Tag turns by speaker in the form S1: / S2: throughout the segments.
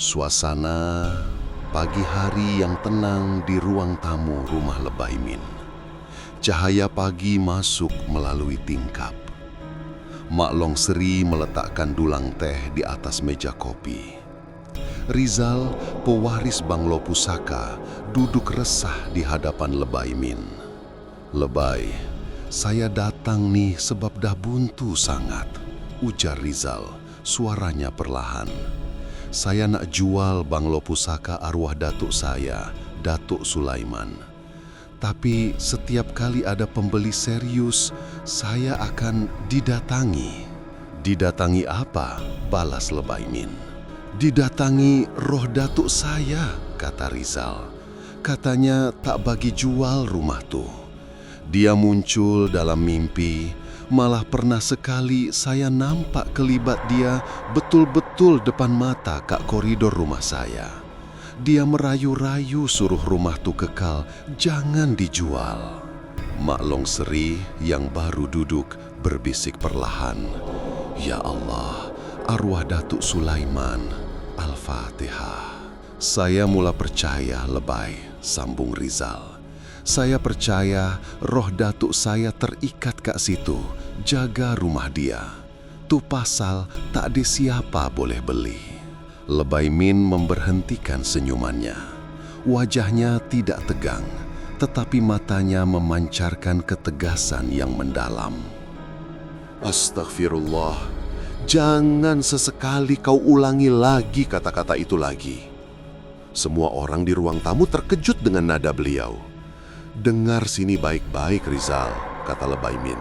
S1: Suasana pagi hari yang tenang di ruang tamu rumah Lebay Min. Cahaya pagi masuk melalui tingkap. Mak Long Seri meletakkan dulang teh di atas meja kopi. Rizal, pewaris Banglo Pusaka, duduk resah di hadapan Lebay Min. "Lebay, saya datang nih sebab dah buntu sangat," ujar Rizal, suaranya perlahan. "Saya nak jual Banglo Pusaka arwah datuk saya, Datuk Sulaiman. Tapi setiap kali ada pembeli serius, saya akan didatangi." "Didatangi apa?" balas Lebay Min. "Didatangi roh datuk saya," kata Rizal. "Katanya tak bagi jual rumah tuh. Dia muncul dalam mimpi, malah pernah sekali saya nampak kelibat dia betul-betul depan mata kat koridor rumah saya. Dia merayu-rayu suruh rumah tu kekal, jangan dijual." Mak Long Seri yang baru duduk berbisik perlahan, "Ya Allah, arwah Datuk Sulaiman, Al-Fatihah." "Saya mula percaya, Lebay," sambung Rizal. "Saya percaya roh datuk saya terikat kat situ, jaga rumah dia. Tu pasal tak ada siapa boleh beli." Lebay Min memberhentikan senyumannya. Wajahnya tidak tegang, tetapi matanya memancarkan ketegasan yang mendalam. "Astaghfirullah, jangan sesekali kau ulangi lagi kata-kata itu lagi." Semua orang di ruang tamu terkejut dengan nada beliau. "Dengar sini baik-baik, Rizal," kata Lebay Min.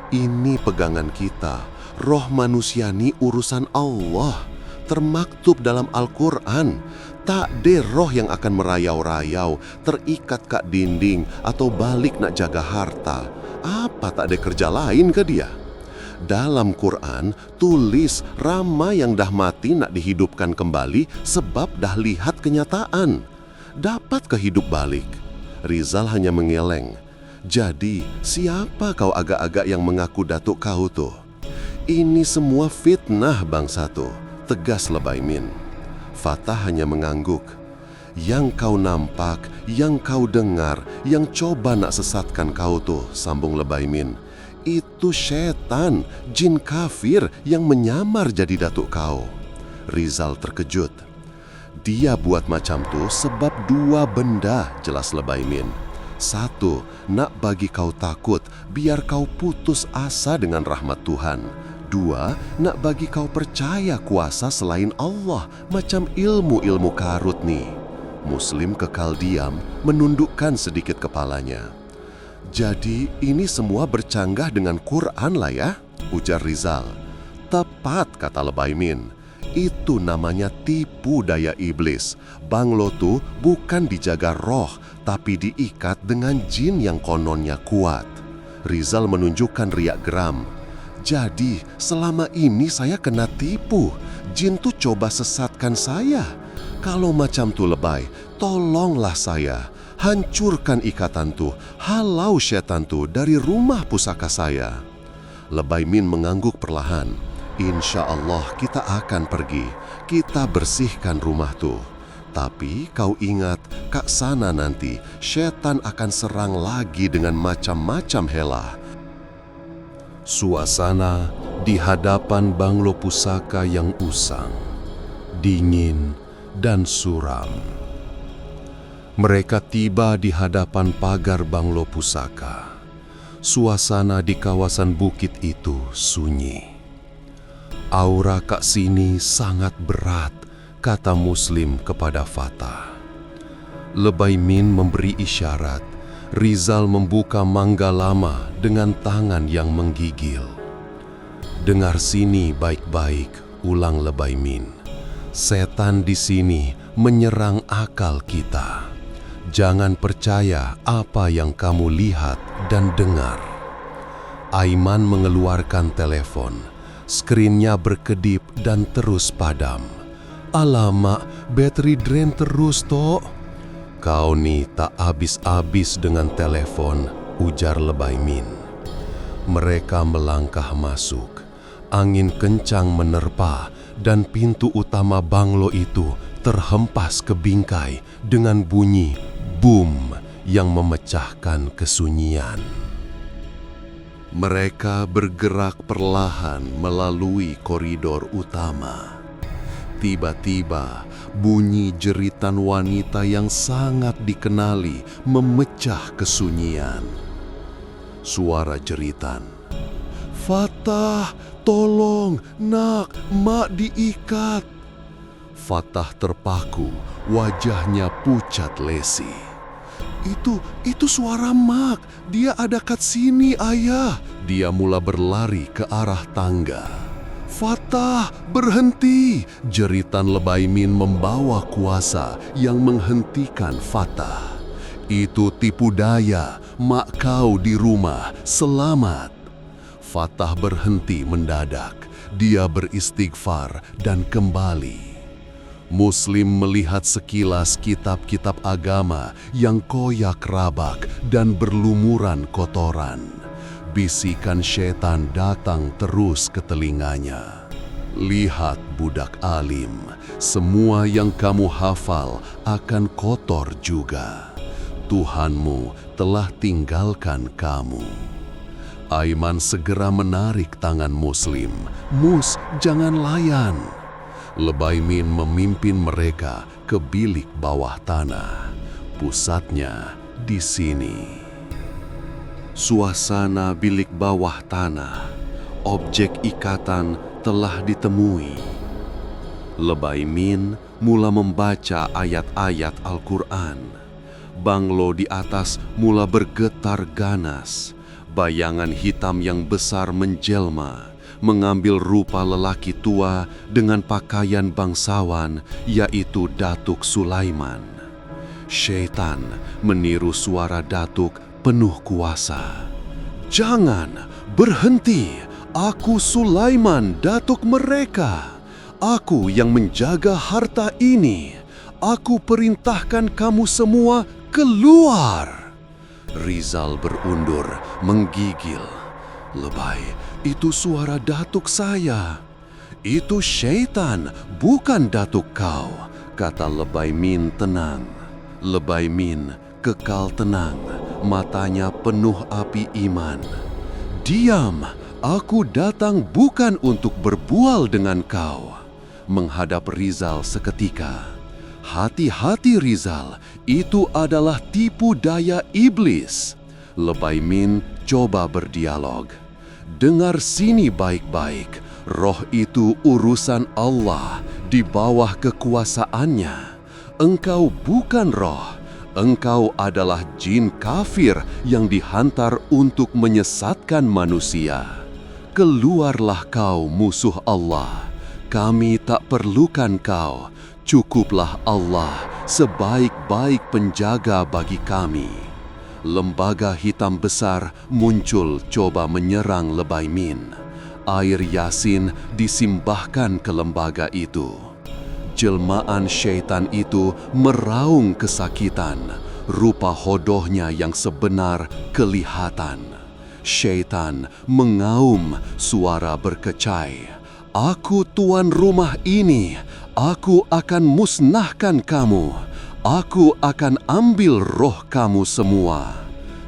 S1: "Ini pegangan kita, roh manusia ni urusan Allah. Termaktub dalam Al-Quran, tak ada roh yang akan merayau-rayau, terikat kat dinding atau balik nak jaga harta. Apa tak ada kerja lain ke dia? Dalam Quran tulis ramai yang dah mati nak dihidupkan kembali sebab dah lihat kenyataan. Dapat ke hidup balik?" Rizal hanya mengeleng. "Jadi, siapa kau agak-agak yang mengaku datuk kau tu?" "Ini semua fitnah bangsa tu," tegas Lebay Min. Fatah hanya mengangguk. "Yang kau nampak, yang kau dengar, yang coba nak sesatkan kau tu," sambung Lebay Min, "itu syaitan, jin kafir yang menyamar jadi datuk kau." Rizal terkejut. "Dia buat macam tu sebab dua benda," jelas Lebay Min. "Satu, nak bagi kau takut, biar kau putus asa dengan rahmat Tuhan. Dua, nak bagi kau percaya kuasa selain Allah, macam ilmu-ilmu karut ni." Muslim kekal diam, menundukkan sedikit kepalanya. "Jadi ini semua bercanggah dengan Quran lah ya?" ujar Rizal. "Tepat," kata Lebay Min. "Itu namanya tipu daya iblis. Banglo tu bukan dijaga roh, tapi diikat dengan jin yang kononnya kuat." Rizal menunjukkan riak geram. "Jadi selama ini saya kena tipu. Jin tu coba sesatkan saya. Kalau macam tu Lebay, tolonglah saya. Hancurkan ikatan tu, halau syaitan tu dari rumah pusaka saya." Lebay Min mengangguk perlahan. "Insya Allah kita akan pergi. Kita bersihkan rumah tu. Tapi kau ingat, kat sana nanti syaitan akan serang lagi dengan macam-macam helah." Suasana di hadapan Banglo Pusaka yang usang, dingin dan suram. Mereka tiba di hadapan pagar Banglo Pusaka. Suasana di kawasan bukit itu sunyi. "Aura kat sini sangat berat," kata Muslim kepada Fatah. Lebay Min memberi isyarat. Rizal membuka mangga lama dengan tangan yang menggigil. "Dengar sini baik-baik," ulang Lebay Min. "Setan di sini menyerang akal kita. Jangan percaya apa yang kamu lihat dan dengar." Aiman mengeluarkan telepon. Skrinnya berkedip dan terus padam. "Alamak, bateri drain terus, Tok." "Kau ni tak habis-habis dengan telepon," ujar Lebay Min. Mereka melangkah masuk. Angin kencang menerpa dan pintu utama banglo itu terhempas ke bingkai dengan bunyi boom yang memecahkan kesunyian. Mereka bergerak perlahan melalui koridor utama. Tiba-tiba, bunyi jeritan wanita yang sangat dikenali memecah kesunyian. Suara jeritan, "Fatah, tolong, nak, mak diikat." Fatah terpaku, wajahnya pucat lesi. Itu suara mak, dia ada kat sini, ayah. Dia mula berlari ke arah tangga. "Fatah, berhenti!" Jeritan Lebay Min membawa kuasa yang menghentikan Fatah. "Itu tipu daya, mak kau di rumah, selamat." Fatah berhenti mendadak. Dia beristighfar dan kembali. Muslim melihat sekilas kitab-kitab agama yang koyak-rabak dan berlumuran kotoran. Bisikan setan datang terus ke telinganya. "Lihat budak alim, semua yang kamu hafal akan kotor juga. Tuhanmu telah tinggalkan kamu." Aiman segera menarik tangan Muslim. "Mus, jangan layan." Lebay Min memimpin mereka ke bilik bawah tanah. Pusatnya di sini. Suasana bilik bawah tanah, objek ikatan telah ditemui. Lebay Min mula membaca ayat-ayat Al-Quran. Banglo di atas mula bergetar ganas. Bayangan hitam yang besar menjelma, mengambil rupa lelaki tua dengan pakaian bangsawan, yaitu Datuk Sulaiman. Syaitan meniru suara Datuk penuh kuasa. "Jangan, berhenti, aku Sulaiman, Datuk mereka. Aku yang menjaga harta ini. Aku perintahkan kamu semua keluar." Rizal berundur, menggigil. "Lebay, itu suara Datuk saya." "Itu syaitan, bukan Datuk kau," kata Lebay Min tenang. Lebay Min kekal tenang, matanya penuh api iman. "Diam, aku datang bukan untuk berbual dengan kau." Menghadap Rizal seketika. "Hati-hati Rizal, itu adalah tipu daya iblis." Lebay Min coba berdialog. "Dengar sini baik-baik, roh itu urusan Allah, di bawah kekuasaannya. Engkau bukan roh, engkau adalah jin kafir yang dihantar untuk menyesatkan manusia. Keluarlah kau musuh Allah, kami tak perlukan kau, cukuplah Allah sebaik-baik penjaga bagi kami." Lembaga hitam besar muncul coba menyerang Lebay Min. Air Yasin disimbahkan ke lembaga itu. Jelmaan syaitan itu meraung kesakitan. Rupa hodohnya yang sebenar kelihatan. Syaitan mengaum, suara berkecai. "Aku tuan rumah ini. Aku akan musnahkan kamu. Aku akan ambil roh kamu semua."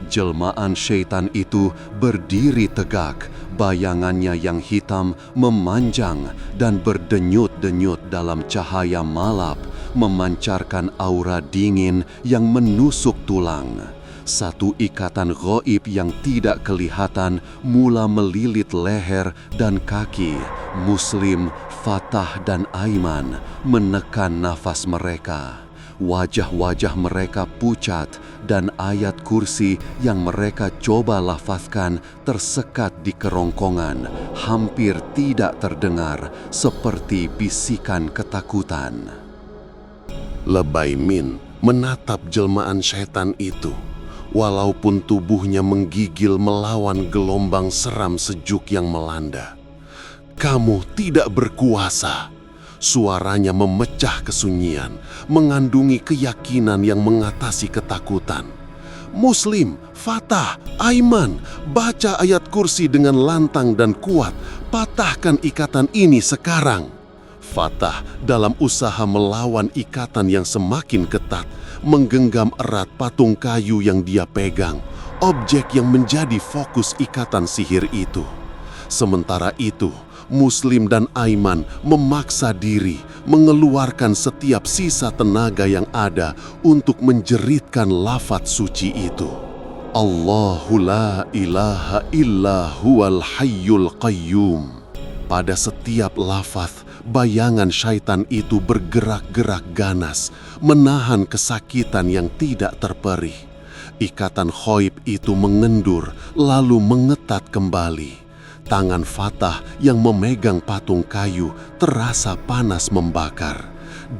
S1: Jelmaan syaitan itu berdiri tegak, bayangannya yang hitam memanjang dan berdenyut-denyut dalam cahaya malap, memancarkan aura dingin yang menusuk tulang. Satu ikatan gaib yang tidak kelihatan mula melilit leher dan kaki. Muslim, Fatah dan Aiman menekan nafas mereka. Wajah-wajah mereka pucat dan ayat kursi yang mereka coba lafazkan tersekat di kerongkongan, hampir tidak terdengar, seperti bisikan ketakutan. Lebay Min menatap jelmaan setan itu. Walaupun tubuhnya menggigil melawan gelombang seram sejuk yang melanda. "Kamu tidak berkuasa." Suaranya memecah kesunyian, mengandungi keyakinan yang mengatasi ketakutan. "Muslim, Fatah, Aiman, baca ayat kursi dengan lantang dan kuat. Patahkan ikatan ini sekarang." Fatah dalam usaha melawan ikatan yang semakin ketat, menggenggam erat patung kayu yang dia pegang, objek yang menjadi fokus ikatan sihir itu. Sementara itu, Muslim dan Aiman memaksa diri mengeluarkan setiap sisa tenaga yang ada untuk menjeritkan lafaz suci itu. Allahu la ilaha illa huwal hayyul qayyum. Pada setiap lafaz, bayangan syaitan itu bergerak-gerak ganas, menahan kesakitan yang tidak terperih. Ikatan ghaib itu mengendur, lalu mengetat kembali. Tangan Fatah yang memegang patung kayu terasa panas membakar.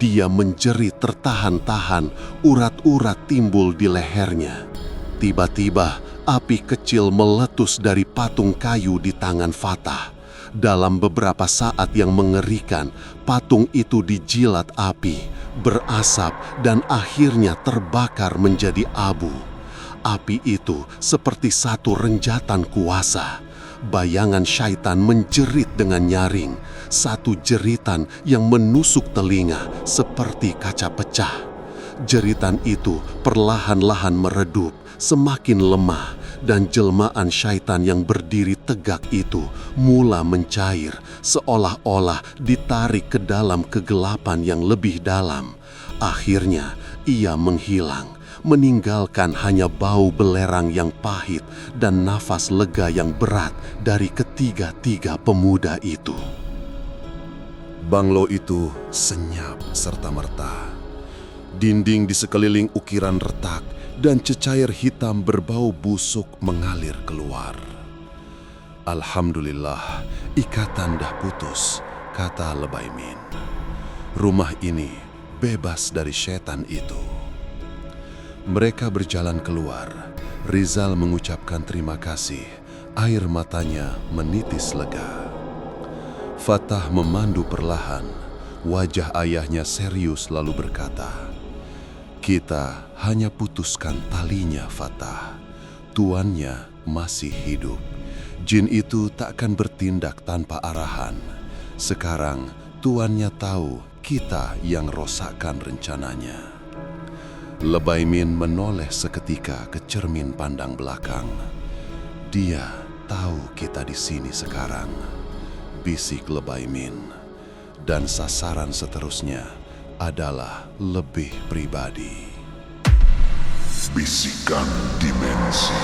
S1: Dia menjerit tertahan-tahan, urat-urat timbul di lehernya. Tiba-tiba, api kecil meletus dari patung kayu di tangan Fatah. Dalam beberapa saat yang mengerikan, patung itu dijilat api, berasap, dan akhirnya terbakar menjadi abu. Api itu seperti satu renjatan kuasa. Bayangan syaitan menjerit dengan nyaring, satu jeritan yang menusuk telinga seperti kaca pecah. Jeritan itu perlahan-lahan meredup, semakin lemah, dan jelmaan syaitan yang berdiri tegak itu mula mencair, seolah-olah ditarik ke dalam kegelapan yang lebih dalam. Akhirnya ia menghilang, meninggalkan hanya bau belerang yang pahit dan nafas lega yang berat dari ketiga-tiga pemuda itu. Banglo itu senyap serta-merta. Dinding di sekeliling ukiran retak dan cecair hitam berbau busuk mengalir keluar. Alhamdulillah, ikatan dah putus, kata Lebaimin. Rumah ini bebas dari setan itu. Mereka berjalan keluar. Rizal mengucapkan terima kasih. Air matanya menitis lega. Fatah memandu perlahan. Wajah ayahnya serius lalu berkata, "Kita hanya putuskan talinya, Fatah. Tuannya masih hidup. Jin itu tak akan bertindak tanpa arahan. Sekarang tuannya tahu kita yang rosakkan rencananya." Lebaimin menoleh seketika ke cermin pandang belakang. "Dia tahu kita di sini sekarang," bisik Lebaimin. Dan sasaran seterusnya adalah lebih pribadi. Bisikan Dimensi.